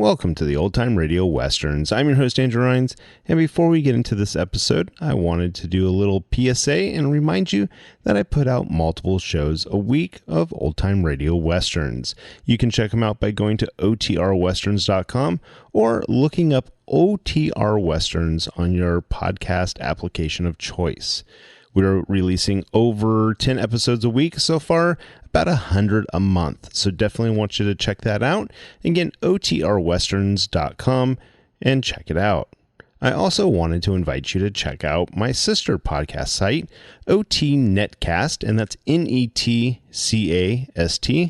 Welcome to the Old Time Radio Westerns. I'm your host, Andrew Rhynes, and before we get into this episode, I wanted to do a little PSA and remind you that I put out multiple shows a week of Old Time Radio Westerns. You can check them out by going to otrwesterns.com or looking up OTR Westerns on your podcast application of choice. We're releasing over 10 episodes a week so far, about 100 a month. So definitely want you to check that out. Again, otrwesterns.com and check it out. I also wanted to invite you to check out my sister podcast site, OT Netcast, and that's Netcast.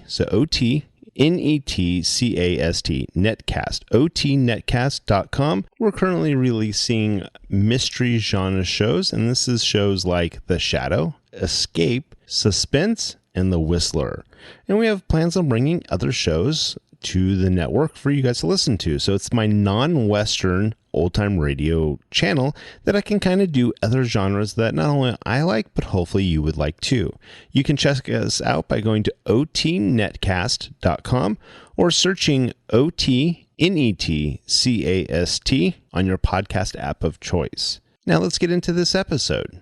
So OT Netcast, Netcast, otnetcast.com. We're currently releasing mystery genre shows, and this is shows like The Shadow, Escape, Suspense, and The Whistler. And we have plans on bringing other shows to the network for you guys to listen to. So it's my non-Western old-time radio channel that I can kind of do other genres that not only I like, but hopefully you would like too. You can check us out by going to otnetcast.com or searching OTNETCAST on your podcast app of choice. Now let's get into this episode.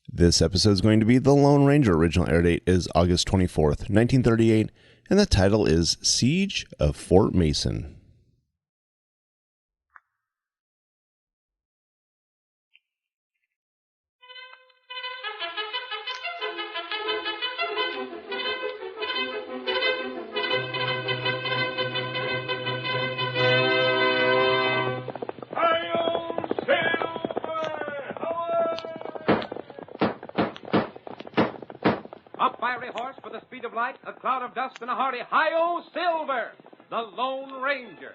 This episode is going to be The Lone Ranger. Original air date is August 24th, 1938, and the title is Siege of Fort Mason. Up fiery horse for the speed of light, a cloud of dust, and a hearty Hi-Yo Silver, the Lone Ranger.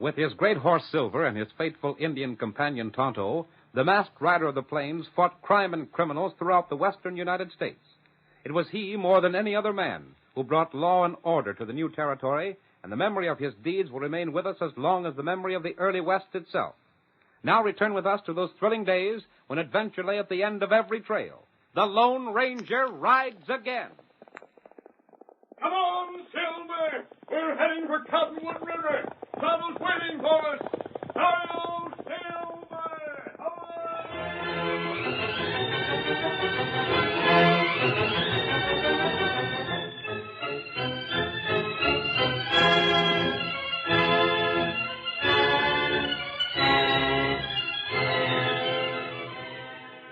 With his great horse Silver and his faithful Indian companion Tonto, the masked rider of the plains fought crime and criminals throughout the western United States. It was he, more than any other man, who brought law and order to the new territory, and the memory of his deeds will remain with us as long as the memory of the early West itself. Now return with us to those thrilling days when adventure lay at the end of every trail. The Lone Ranger rides again. Come on, Silver! We're heading for Cottonwood River! Tonto's waiting for us! Hi-yo, Silver!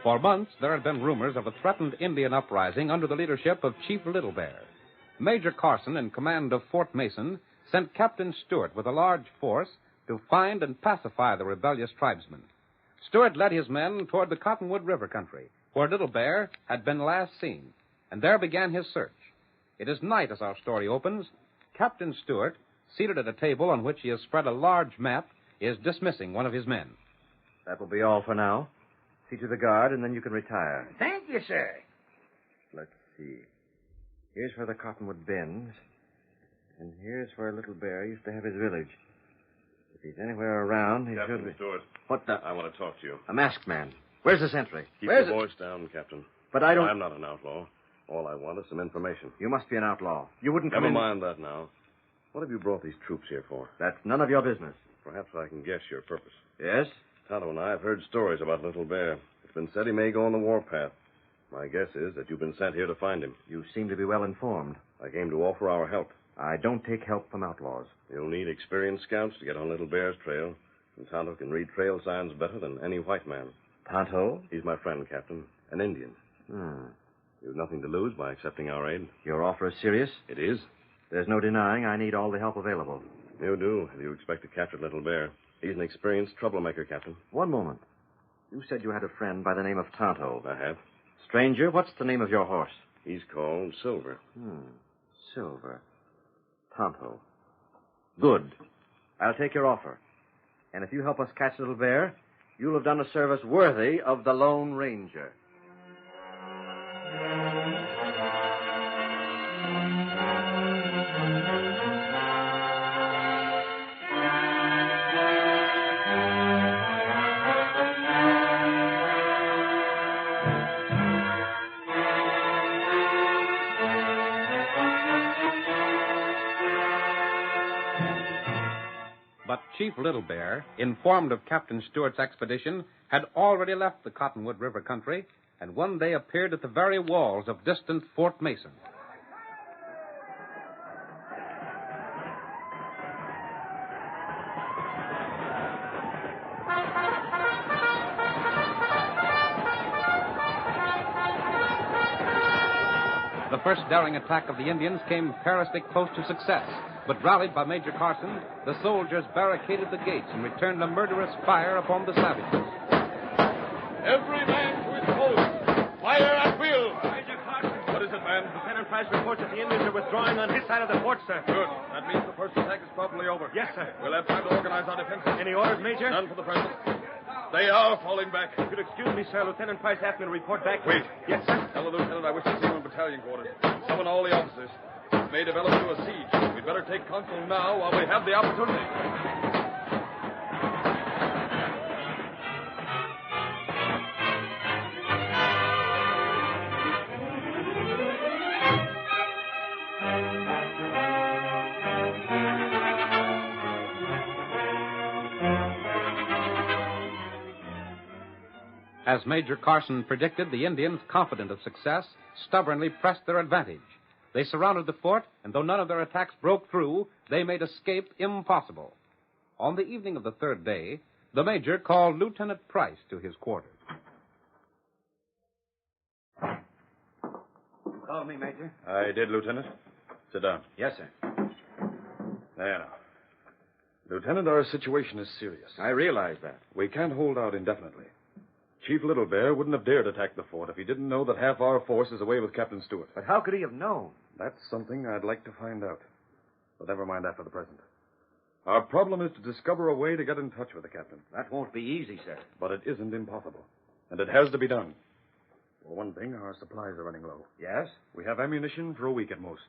For months, there had been rumors of a threatened Indian uprising under the leadership of Chief Little Bear. Major Carson, in command of Fort Mason, sent Captain Stewart with a large force to find and pacify the rebellious tribesmen. Stewart led his men toward the Cottonwood River country, where Little Bear had been last seen, and there began his search. It is night as our story opens. Captain Stewart, seated at a table on which he has spread a large map, is dismissing one of his men. That will be all for now. See to the guard, and then you can retire. Thank you, sir. Let's see. Here's where the cottonwood bends. And here's where Little Bear used to have his village. If he's anywhere around, he should be... Captain Stewart, What the... I want to talk to you. A masked man. Where's the sentry? Keep Where's your voice down, Captain. But I don't... I'm not an outlaw. All I want is some information. You must be an outlaw. You wouldn't come Never in... mind that now. What have you brought these troops here for? That's none of your business. Perhaps I can guess your purpose. Yes? Tonto and I have heard stories about Little Bear. It's been said he may go on the warpath. My guess is that you've been sent here to find him. You seem to be well informed. I came to offer our help. I don't take help from outlaws. You'll need experienced scouts to get on Little Bear's trail, and Tonto can read trail signs better than any white man. Tonto? He's my friend, Captain. An Indian. You've nothing to lose by accepting our aid. Your offer is serious? It is. There's no denying I need all the help available. You do, if you expect to capture Little Bear. He's an experienced troublemaker, Captain. One moment. You said you had a friend by the name of Tonto. I have. Stranger, what's the name of your horse? He's called Silver. Silver. Tonto. Good. I'll take your offer. And if you help us catch Little Bear, you'll have done a service worthy of the Lone Ranger. But Chief Little Bear, informed of Captain Stewart's expedition, had already left the Cottonwood River country and one day appeared at the very walls of distant Fort Mason. The first daring attack of the Indians came perilously close to success, but rallied by Major Carson, the soldiers barricaded the gates and returned a murderous fire upon the savages. Every man to his post. Fire at will. Major Carson. What is it, man? Lieutenant Price reports that the Indians are withdrawing on his side of the fort, sir. Good. That means the first attack is probably over. Yes, sir. We'll have time to organize our defense. Any orders, Major? None for the present. They are falling back. If you'll excuse me, sir, Lieutenant Price asked me to report back. Wait. Yes, sir. Tell the lieutenant I wish to see him in battalion quarters. Summon all the officers. This may develop into a siege. We'd better take counsel now while we have the opportunity. As Major Carson predicted, the Indians, confident of success, stubbornly pressed their advantage. They surrounded the fort, and though none of their attacks broke through, they made escape impossible. On the evening of the third day, the Major called Lieutenant Price to his quarters. You called me, Major? I did, Lieutenant. Sit down. Yes, sir. There now. Lieutenant, our situation is serious. I realize that. We can't hold out indefinitely. Chief Little Bear wouldn't have dared attack the fort if he didn't know that half our force is away with Captain Stewart. But how could he have known? That's something I'd like to find out. But never mind that for the present. Our problem is to discover a way to get in touch with the captain. That won't be easy, sir. But it isn't impossible. And it has to be done. For one thing, our supplies are running low. Yes? We have ammunition for a week at most.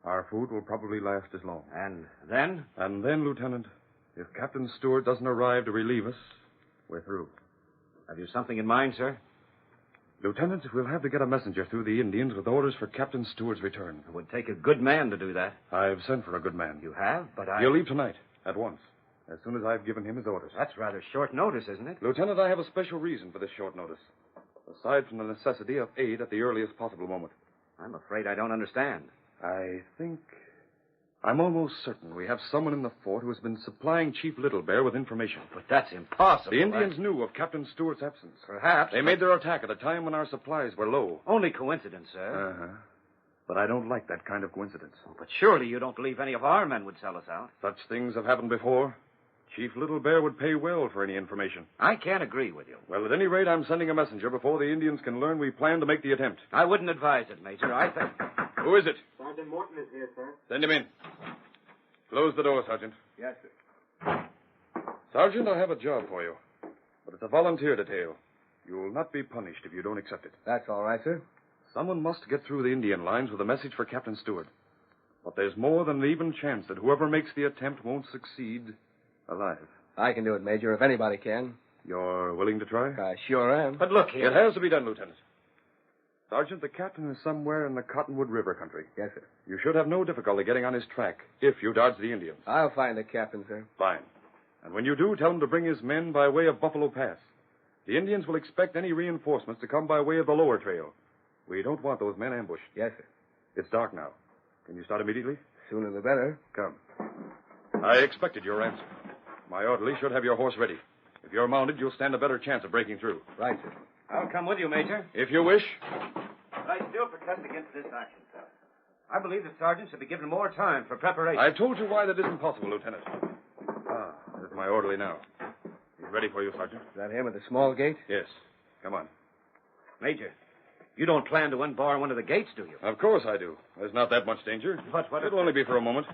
Our food will probably last as long. And then? And then, Lieutenant, if Captain Stewart doesn't arrive to relieve us, we're through. Have you something in mind, sir? Lieutenant, we'll have to get a messenger through the Indians with orders for Captain Stewart's return. It would take a good man to do that. I've sent for a good man. You have? But He'll leave tonight, at once, as soon as I've given him his orders. That's rather short notice, isn't it? Lieutenant, I have a special reason for this short notice, aside from the necessity of aid at the earliest possible moment. I'm afraid I don't understand. I'm almost certain we have someone in the fort who has been supplying Chief Little Bear with information. But that's impossible. The Indians knew of Captain Stewart's absence. Perhaps. They made their attack at a time when our supplies were low. Only coincidence, sir. Uh-huh. But I don't like that kind of coincidence. But surely you don't believe any of our men would sell us out. Such things have happened before. Chief Little Bear would pay well for any information. I can't agree with you. Well, at any rate, I'm sending a messenger before the Indians can learn we plan to make the attempt. I wouldn't advise it, Major. I think... Who is it? Sergeant Morton is here, sir. Send him in. Close the door, Sergeant. Yes, sir. Sergeant, I have a job for you. But it's a volunteer detail. You will not be punished if you don't accept it. That's all right, sir. Someone must get through the Indian lines with a message for Captain Stewart. But there's more than an even chance that whoever makes the attempt won't succeed alive. I can do it, Major, if anybody can. You're willing to try? I sure am. But look here. It has to be done, Lieutenant. Sergeant, the captain is somewhere in the Cottonwood River country. Yes, sir. You should have no difficulty getting on his track if you dodge the Indians. I'll find the captain, sir. Fine. And when you do, tell him to bring his men by way of Buffalo Pass. The Indians will expect any reinforcements to come by way of the lower trail. We don't want those men ambushed. Yes, sir. It's dark now. Can you start immediately? Sooner the better. Come. I expected your answer. My orderly should have your horse ready. If you're mounted, you'll stand a better chance of breaking through. Right, sir. I'll come with you, Major. If you wish. But I still protest against this action, sir. I believe the sergeant should be given more time for preparation. I've told you why that isn't possible, Lieutenant. There's my orderly now. He's ready for you, Sergeant. Is that him at the small gate? Yes. Come on. Major, you don't plan to unbar one of the gates, do you? Of course I do. There's not that much danger. What? It'll only be for a moment.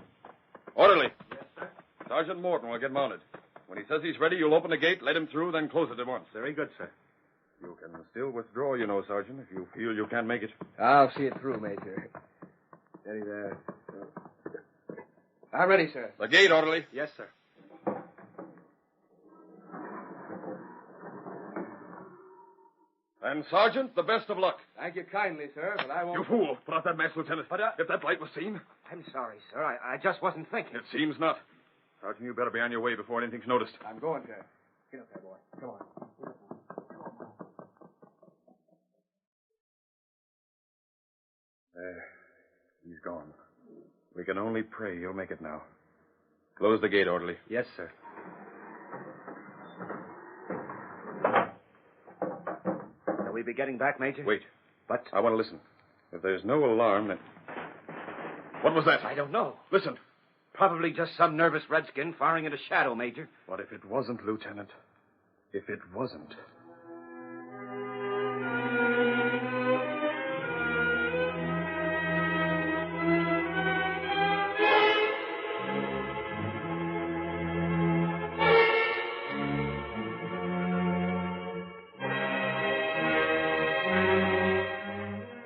Orderly. Yes, sir. Sergeant Morton will get mounted. When he says he's ready, you'll open the gate, let him through, then close it at once. Very good, sir. You can still withdraw, you know, Sergeant, if you feel you can't make it. I'll see it through, Major. Steady there. I'm ready, sir. The gate, orderly. Yes, sir. And, Sergeant, the best of luck. Thank you kindly, sir, but I won't... You fool. Put out that mask, Lieutenant. But, If that light was seen. I'm sorry, sir. I just wasn't thinking. It seems not. Sergeant, you better be on your way before anything's noticed. I'm going, sir. Get up there, boy. Come on. There. He's gone. We can only pray you'll make it now. Close the gate, orderly. Yes, sir. Shall we be getting back, Major? Wait. But I want to listen. If there's no alarm, then... What was that? I don't know. Listen. Probably just some nervous redskin firing into shadow, Major. What if it wasn't, Lieutenant? If it wasn't...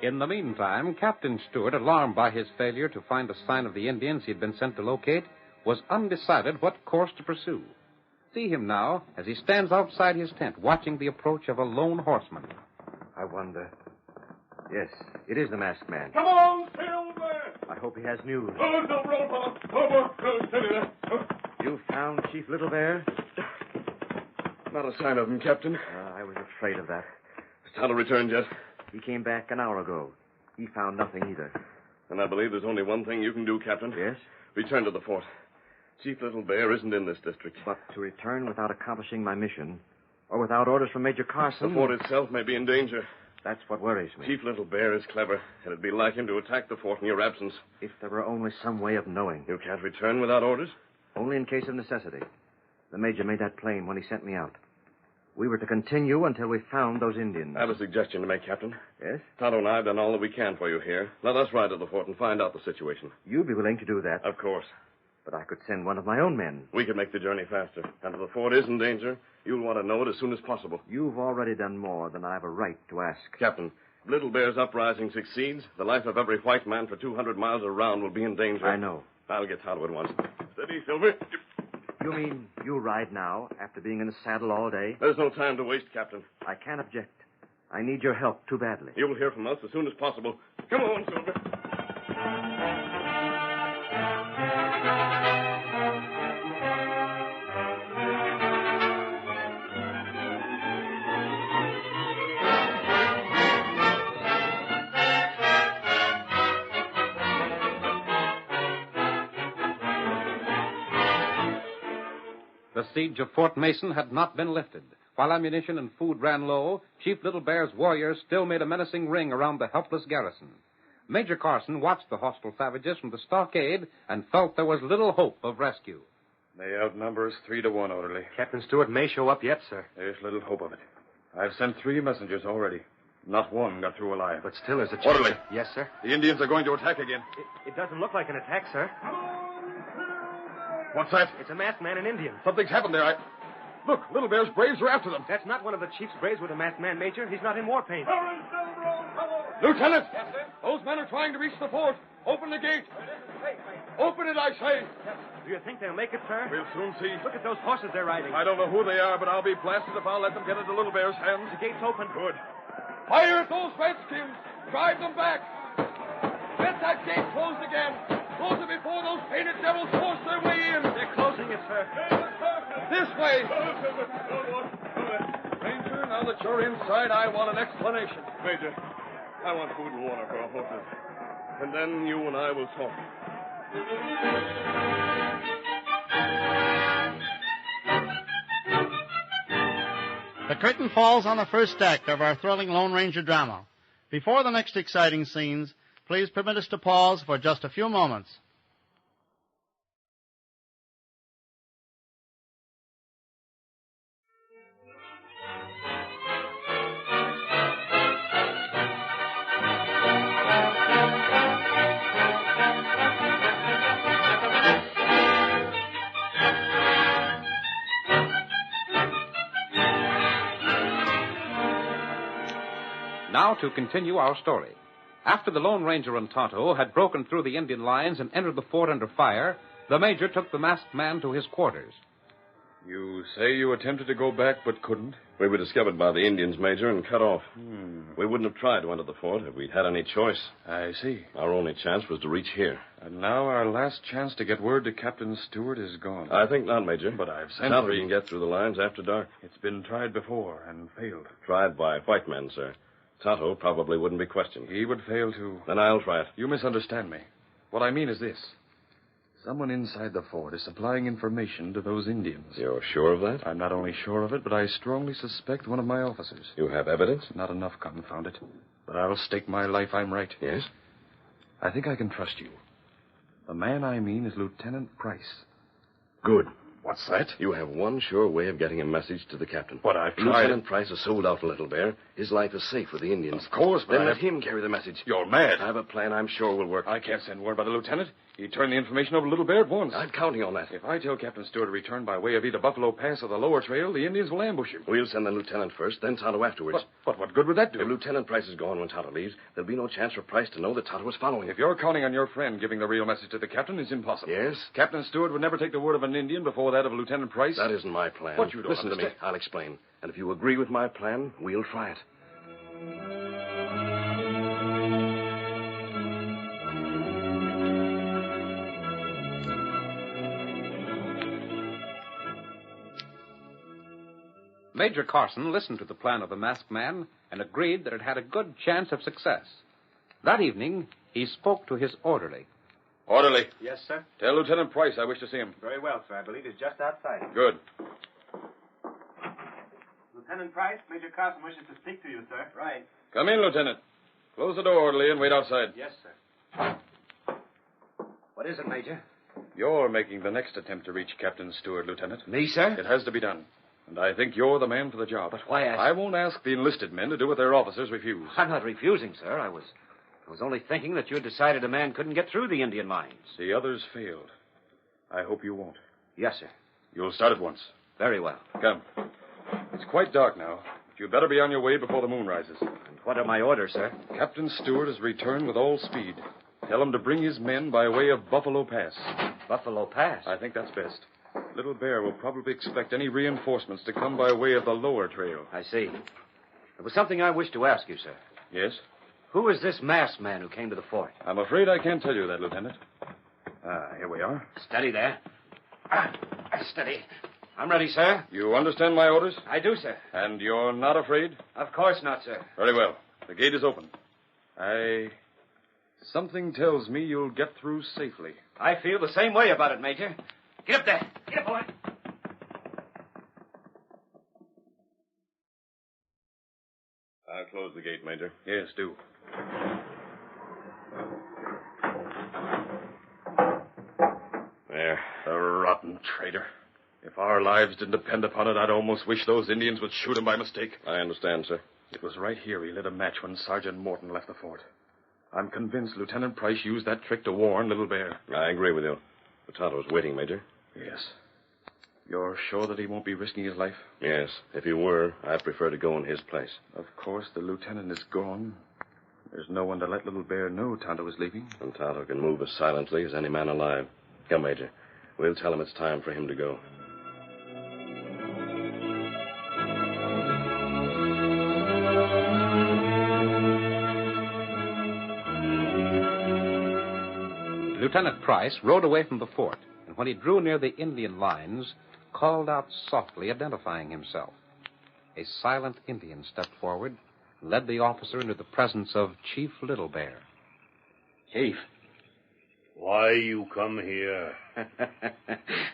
In the meantime, Captain Stewart, alarmed by his failure to find a sign of the Indians he'd been sent to locate, was undecided what course to pursue. See him now as he stands outside his tent watching the approach of a lone horseman. I wonder. Yes, it is the masked man. Come on, Silver! I hope he has news. Oh, don't roll, fellow. Oh, steady there. Oh. You found Chief Little Bear? Not a sign of him, Captain. I was afraid of that. Has Tonto returned yet? He came back an hour ago. He found nothing either. And I believe there's only one thing you can do, Captain. Yes? Return to the fort. Chief Little Bear isn't in this district. But to return without accomplishing my mission, or without orders from Major Carson... The fort itself may be in danger. That's what worries me. Chief Little Bear is clever, and it'd be like him to attack the fort in your absence. If there were only some way of knowing. You can't return without orders? Only in case of necessity. The Major made that plain when he sent me out. We were to continue until we found those Indians. I have a suggestion to make, Captain. Yes? Tonto and I have done all that we can for you here. Let us ride to the fort and find out the situation. You'd be willing to do that. Of course. But I could send one of my own men. We could make the journey faster. And if the fort is in danger, you'll want to know it as soon as possible. You've already done more than I have a right to ask. Captain, if Little Bear's uprising succeeds, the life of every white man for 200 miles around will be in danger. I know. I'll get Tonto at once. Steady, Silver. You mean you ride now, after being in the saddle all day? There's no time to waste, Captain. I can't object. I need your help too badly. You'll hear from us as soon as possible. Come on, Silver. The siege of Fort Mason had not been lifted. While ammunition and food ran low, Chief Little Bear's warriors still made a menacing ring around the helpless garrison. Major Carson watched the hostile savages from the stockade and felt there was little hope of rescue. They outnumber us 3-1, orderly. Captain Stewart may show up yet, sir. There's little hope of it. I've sent 3 messengers already. Not one got through alive. But still, there's a chance. Orderly. Yes, sir. The Indians are going to attack again. It doesn't look like an attack, sir. What's that? It's a masked man and Indian. Something's happened there. Look, Little Bear's braves are after them. That's not one of the chief's braves with a masked man, Major. He's not in war paint. Hurry, Silver, old fellow! Lieutenant! Yes, sir? Those men are trying to reach the fort. Open the gate. Open it, I say. Do you think they'll make it, sir? We'll soon see. Look at those horses they're riding. I don't know who they are, but I'll be blasted if I'll let them get into Little Bear's hands. The gate's open. Good. Fire at those redskins. Drive them back. Get that gate closed again. Close it before those painted devils force their way in. They're closing it, sir. This way. Ranger, now that you're inside, I want an explanation. Major, I want food and water for our horses. And then you and I will talk. The curtain falls on the first act of our thrilling Lone Ranger drama. Before the next exciting scenes, please permit us to pause for just a few moments. Now to continue our story. After the Lone Ranger and Tonto had broken through the Indian lines and entered the fort under fire, the Major took the masked man to his quarters. You say you attempted to go back but couldn't? We were discovered by the Indians, Major, and cut off. We wouldn't have tried to enter the fort if we'd had any choice. I see. Our only chance was to reach here. And now our last chance to get word to Captain Stewart is gone. I think not, Major. But I've sent Tonto for can get through the lines after dark. It's been tried before and failed. Tried by white men, sir. Tonto probably wouldn't be questioned. He would fail too. Then I'll try it. You misunderstand me. What I mean is this. Someone inside the fort is supplying information to those Indians. You're sure of that? I'm not only sure of it, but I strongly suspect one of my officers. You have evidence? Not enough, confound it. But I'll stake my life I'm right. Yes? I think I can trust you. The man I mean is Lieutenant Price. Good. What's that? You have one sure way of getting a message to the captain. But I've tried. Lieutenant Price has sold out to Little Bear. His life is safe with the Indians. Of course, but then let him carry the message. You're mad. I have a plan I'm sure will work. I can't send word by the lieutenant. He'd turn the information over to Little Bear at once. I'm counting on that. If I tell Captain Stewart to return by way of either Buffalo Pass or the lower trail, the Indians will ambush him. We'll send the lieutenant first, then Tonto afterwards. But what good would that do? If Lieutenant Price is gone when Tonto leaves, there'll be no chance for Price to know that Tonto was following him. If you're counting on your friend giving the real message to the captain, it's impossible. Yes? Captain Stewart would never take the word of an Indian before that of Lieutenant Price. That isn't my plan. What you don't Listen to me. understand. I'll explain. And if you agree with my plan, we'll try it. Major Carson listened to the plan of the masked man and agreed that it had a good chance of success. That evening, he spoke to his orderly. Orderly, Yes, sir. tell Lieutenant Price I wish to see him. Very well, sir. I believe he's just outside. Good. Lieutenant Price, Major Carson wishes to speak to you, sir. Right. Come in, Lieutenant. Close the door, orderly, and wait outside. Yes, sir. What is it, Major? You're making the next attempt to reach Captain Stewart, Lieutenant. Me, sir? It has to be done. And I think you're the man for the job. But why I won't ask the enlisted men to do what their officers refuse. I'm not refusing, sir. I was only thinking that you had decided a man couldn't get through the Indian lines. The others failed. I hope you won't. Yes, sir. You'll start at once. Very well. Come. It's quite dark now, but you'd better be on your way before the moon rises. And what are my orders, sir? Captain Stewart has returned with all speed. Tell him to bring his men by way of Buffalo Pass. Buffalo Pass. I think that's best. Little Bear will probably expect any reinforcements to come by way of the lower trail. I see. There was something I wish to ask you, sir. Yes? Who is this masked man who came to the fort? I'm afraid I can't tell you that, Lieutenant. Here we are. Steady there. Steady. I'm ready, sir. You understand my orders? I do, sir. And you're not afraid? Of course not, sir. Very well. The gate is open. Something tells me you'll get through safely. I feel the same way about it, Major. Get up there. Get up, boy. I'll close the gate, Major. Yes, do. There. The rotten traitor. If our lives didn't depend upon it, I'd almost wish those Indians would shoot him by mistake. I understand, sir. It was right here he lit a match when Sergeant Morton left the fort. I'm convinced Lieutenant Price used that trick to warn Little Bear. I agree with you. But Tonto's waiting, Major. Yes. You're sure that he won't be risking his life? Yes. If he were, I'd prefer to go in his place. Of course, the lieutenant is gone. There's no one to let Little Bear know Tonto is leaving. And Tonto can move as silently as any man alive. Come, Major. We'll tell him it's time for him to go. Lieutenant Price rode away from the fort, and when he drew near the Indian lines, called out softly, identifying himself. A silent Indian stepped forward and led the officer into the presence of Chief Little Bear. Chief. Why you come here?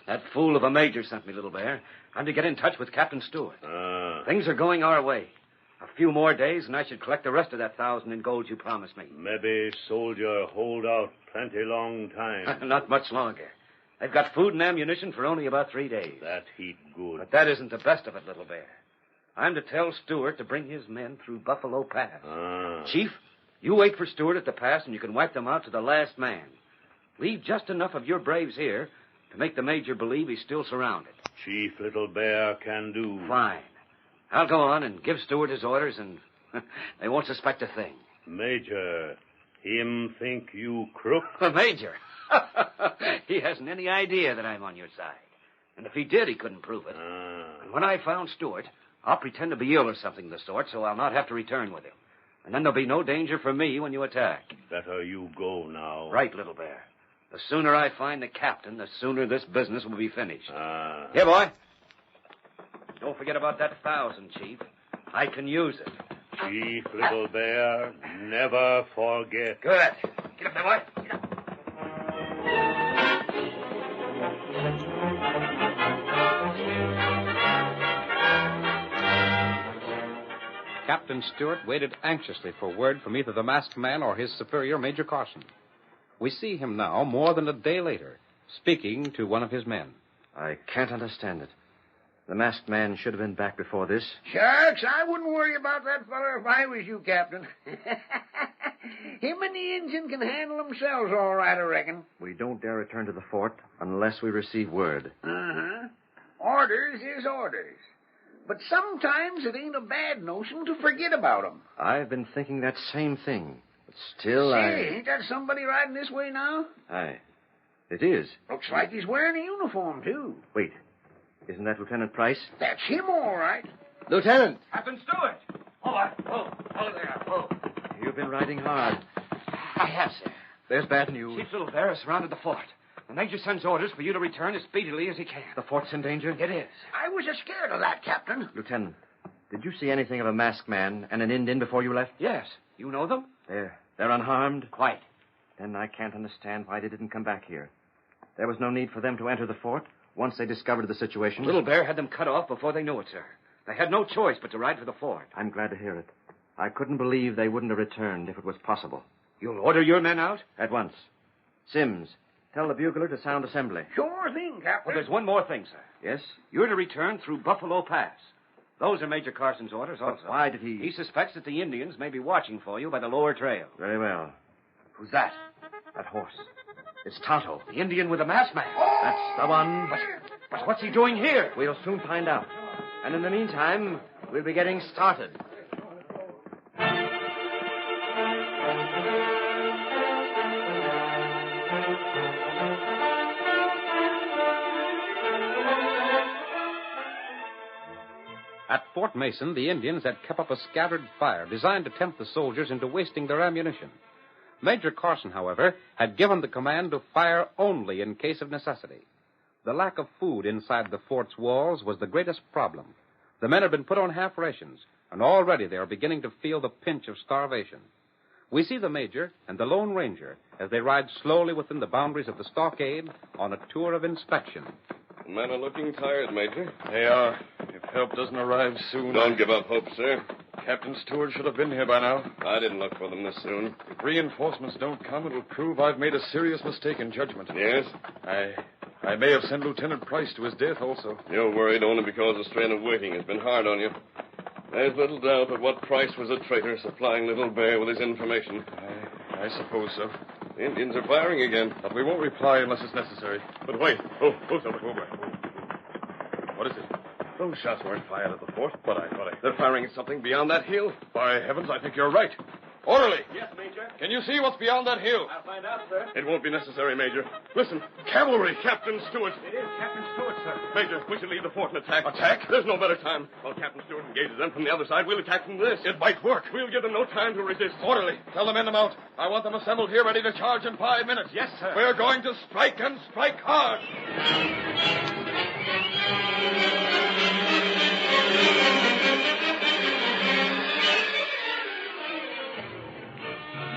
That fool of a major sent me, Little Bear. I'm to get in touch with Captain Stewart. Things are going our way. A few more days, and I should collect the rest of that 1,000 in gold you promised me. Maybe soldier hold out plenty long time. Not much longer. They've got food and ammunition for only about 3 days. That heat good. But that isn't the best of it, Little Bear. I'm to tell Stewart to bring his men through Buffalo Pass. Chief, you wait for Stewart at the pass, and you can wipe them out to the last man. Leave just enough of your braves here to make the major believe he's still surrounded. Chief Little Bear can do. Fine. I'll go on and give Stewart his orders, and they won't suspect a thing. Major, him think you crook? The major? He hasn't any idea that I'm on your side. And if he did, he couldn't prove it. And when I found Stewart, I'll pretend to be ill or something of the sort, so I'll not have to return with him. And then there'll be no danger for me when you attack. Better you go now. Right, Little Bear. The sooner I find the captain, the sooner this business will be finished. Here, boy. Don't forget about that 1,000, Chief. I can use it. Chief Little Bear, never forget. Good. Get up there, boy. Get up. Captain Stewart waited anxiously for word from either the masked man or his superior, Major Carson. We see him now, more than a day later, speaking to one of his men. I can't understand it. The masked man should have been back before this. Shucks, I wouldn't worry about that feller if I was you, Captain. Him and the Injun can handle themselves all right, I reckon. We don't dare return to the fort unless we receive word. Orders is orders. But sometimes it ain't a bad notion to forget about 'em. I've been thinking that same thing. But still, Say, ain't that somebody riding this way now? Aye. It is. Looks like he's wearing a uniform, too. Wait. Isn't that Lieutenant Price? That's him, all right. Lieutenant! Captain Stewart! Oh, there. Oh. You've been riding hard. I have, sir. There's bad news. Chief Little Bear has surrounded the fort. The major sends orders for you to return as speedily as he can. The fort's in danger? It is. I was scared of that, Captain. Lieutenant, did you see anything of a masked man and an Indian before you left? Yes. You know them? They're unharmed? Quite. Then I can't understand why they didn't come back here. There was no need for them to enter the fort once they discovered the situation. Little Bear had them cut off before they knew it, sir. They had no choice but to ride for the fort. I'm glad to hear it. I couldn't believe they wouldn't have returned if it was possible. You'll order your men out? At once. Sims, tell the bugler to sound assembly. Sure thing, Captain. Well, there's one more thing, sir. Yes? You're to return through Buffalo Pass. Those are Major Carson's orders also. But why did he... He suspects that the Indians may be watching for you by the lower trail. Very well. Who's that? That horse. It's Tonto. The Indian with the masked man. That's the one. But what's he doing here? We'll soon find out. And in the meantime, we'll be getting started. At Fort Mason, the Indians had kept up a scattered fire designed to tempt the soldiers into wasting their ammunition. Major Carson, however, had given the command to fire only in case of necessity. The lack of food inside the fort's walls was the greatest problem. The men had been put on half rations, and already they are beginning to feel the pinch of starvation. We see the Major and the Lone Ranger as they ride slowly within the boundaries of the stockade on a tour of inspection. The men are looking tired, Major. They are. If help doesn't arrive soon... Don't give up hope, sir. Captain Stewart should have been here by now. I didn't look for them this soon. If reinforcements don't come, it'll prove I've made a serious mistake in judgment. Yes? I may have sent Lieutenant Price to his death also. You're worried only because the strain of waiting has been hard on you. There's little doubt but what Price was a traitor supplying Little Bear with his information. I suppose so. The Indians are firing again. But we won't reply unless it's necessary. But wait. Oh, somebody. What is it? Those shots weren't fired at the fort. But They're firing at something beyond that hill. By heavens, I think you're right. Orderly. Yes, Major. Can you see what's beyond that hill? I'll find out, sir. It won't be necessary, Major. Listen, cavalry, Captain Stewart. It is Captain Stewart, sir. Major, we should leave the fort and attack. Attack? There's no better time. While Captain Stewart engages them from the other side, we'll attack from this. It might work. We'll give them no time to resist. Orderly, tell the men to mount. I want them assembled here ready to charge in 5 minutes. Yes, sir. We're going to strike and strike hard.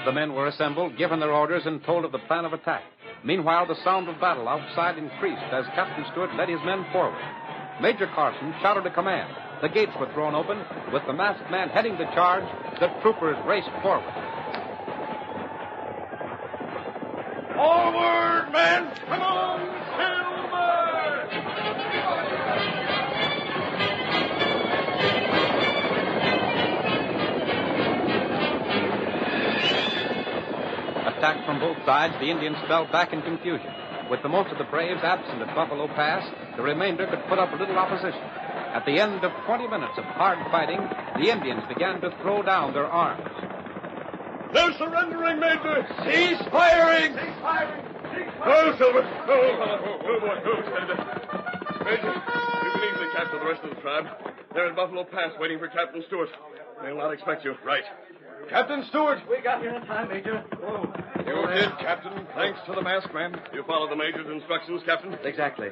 The men were assembled, given their orders, and told of the plan of attack. Meanwhile, the sound of battle outside increased as Captain Stewart led his men forward. Major Carson shouted a command. The gates were thrown open. With the masked man heading the charge, the troopers raced forward. Forward, men! Come on, Silver! Attacked from both sides, the Indians fell back in confusion. With the most of the braves absent at Buffalo Pass, the remainder could put up little opposition. At the end of 20 minutes of hard fighting, the Indians began to throw down their arms. They're surrendering, Major! Cease firing! Cease firing! Cease Oh, firing! Silver! Oh, boy. Oh, stand up. Major, you can easily capture the rest of the tribe. They're at Buffalo Pass waiting for Captain Stewart. They'll not expect you. Right. Captain Stewart! We got here in time, Major. You did, Captain. Thanks to the masked man. You followed the Major's instructions, Captain? Exactly.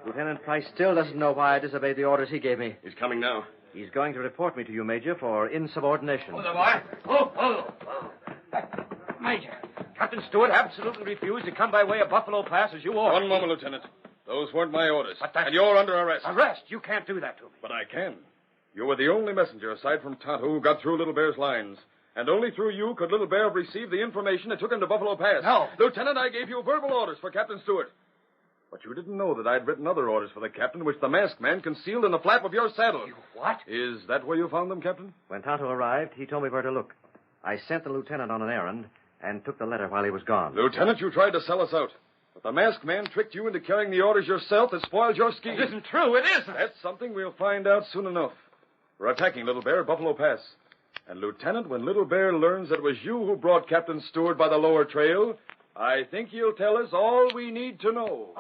Lieutenant Price still doesn't know why I disobeyed the orders he gave me. He's coming now. He's going to report me to you, Major, for insubordination. Major, Captain Stewart absolutely refused to come by way of Buffalo Pass as you ordered. One moment, Lieutenant. Those weren't my orders. But that's- And you're under arrest. Arrest? You can't do that to me. But I can. You were the only messenger, aside from Tonto, who got through Little Bear's lines. And only through you could Little Bear have received the information that took him to Buffalo Pass. No. Lieutenant, I gave you verbal orders for Captain Stewart. But you didn't know that I'd written other orders for the captain, which the masked man concealed in the flap of your saddle. What? Is that where you found them, Captain? When Tonto arrived, he told me where to look. I sent the lieutenant on an errand and took the letter while he was gone. Lieutenant, you tried to sell us out. But the masked man tricked you into carrying the orders yourself that spoiled your scheme. It isn't true. It isn't. That's something we'll find out soon enough. We're attacking Little Bear at Buffalo Pass. And, Lieutenant, when Little Bear learns that it was you who brought Captain Stewart by the lower trail, I think he'll tell us all we need to know.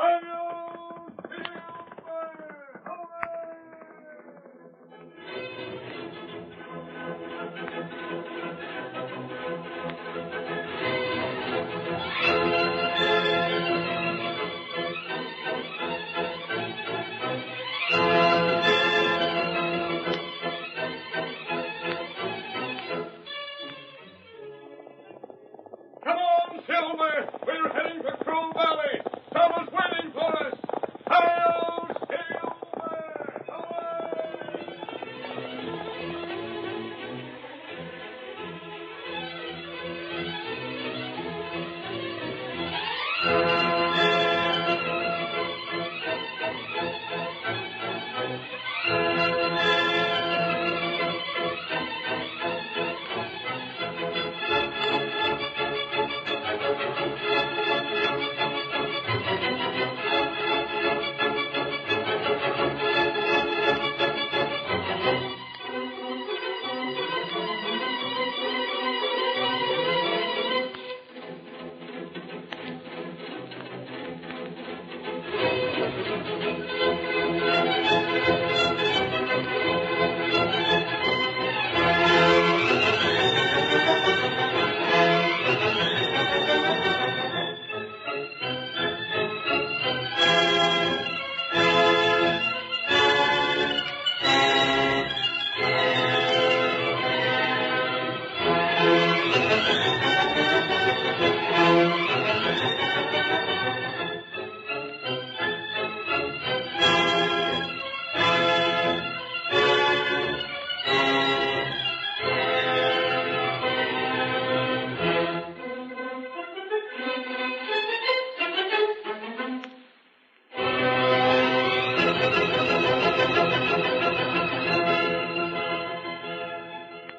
Come on, Silver! We're heading for Crow Valley! Someone's waiting for us! Hail, Silver!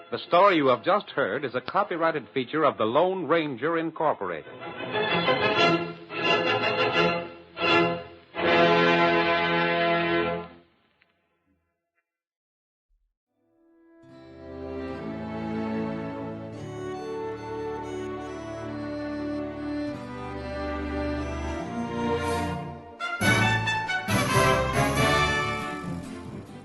The story you have just heard is a copyrighted feature of the Lone Ranger Incorporated.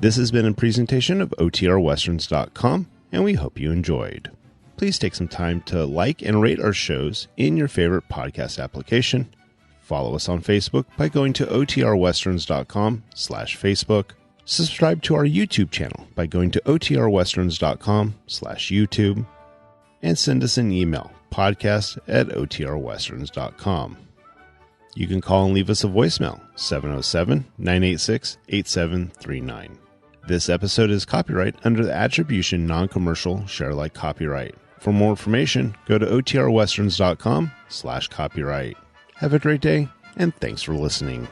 This has been a presentation of OTRWesterns.com, and we hope you enjoyed. Please take some time to like and rate our shows in your favorite podcast application. Follow us on Facebook by going to OTRWesterns.com/Facebook. Subscribe to our YouTube channel by going to OTRWesterns.com/YouTube. And send us an email, podcast@OTRWesterns.com. You can call and leave us a voicemail, 707-986-8739. This episode is copyright under the Attribution Non-Commercial Share-alike copyright. For more information, go to OTRWesterns.com/copyright. Have a great day, and thanks for listening.